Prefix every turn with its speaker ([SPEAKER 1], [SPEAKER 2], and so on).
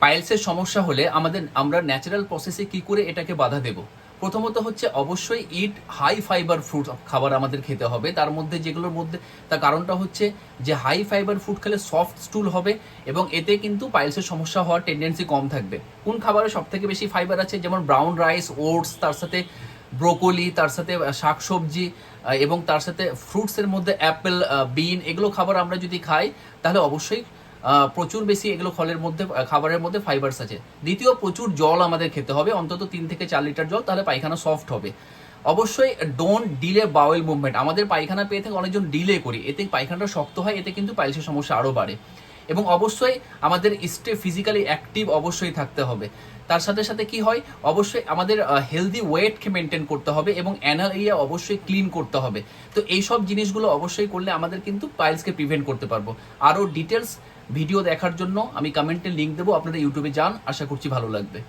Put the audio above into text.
[SPEAKER 1] পাইলসের সমস্যা হলে আমরা ন্যাচারাল প্রসেসে কি করে এটাকে বাধা দেব? প্রথমত হচ্ছে অবশ্যই ইট হাই ফাইবার ফ্রুট খাবার আমাদের খেতে হবে। তার মধ্যে যেগুলোর মধ্যে তার কারণটা হচ্ছে যে হাই ফাইবার ফুড খেলে সফট স্টুল হবে এবং এতে কিন্তু পাইলসের সমস্যা হওয়ার টেন্ডেন্সি কম থাকবে। কোন খাবারে সব থেকে বেশি ফাইবার আছে? যেমন ব্রাউন রাইস, ওটস, তার সাথে ব্রোকলি, তার সাথে শাকসবজি এবং তার সাথে ফ্রুটসের মধ্যে অ্যাপেল, বিন, এগুলো খাবার আমরা যদি খাই তাহলে অবশ্যই প্রচুর বেশি এগুলো ফলের মধ্যে খাবারের মধ্যে ফাইবারস আছে। দ্বিতীয়, প্রচুর জল আমাদের খেতে হবে, অন্তত 3 থেকে 4 লিটার জল, তাহলে পায়খানা সফট হবে। অবশ্যই ডোন্ট ডিলে বাওয়েল মুভমেন্ট। আমাদের পায়খানা পেয়ে থেকে অনেকজন ডিলে করি, এতে পায়খানাটা শক্ত হয়, এতে কিন্তু পাইলসের সমস্যা আরও বাড়ে। এবং অবশ্যই আমাদের ফিজিক্যালি অ্যাক্টিভ অবশ্যই থাকতে হবে। তার সাথে সাথে কি হয়, অবশ্যই আমাদের হেলদি ওয়েটকে মেনটেন করতে হবে এবং অ্যানাল এরিয়া অবশ্যই ক্লিন করতে হবে। তো এইসব জিনিসগুলো অবশ্যই করলে আমাদের কিন্তু পাইলসকে প্রিভেন্ট করতে পারবো। আরও ডিটেলস ভিডিও দেখার জন্য আমি কমেন্টে লিঙ্ক দেবো, আপনারা ইউটিউবে যান, আশা করছি ভালো লাগবে।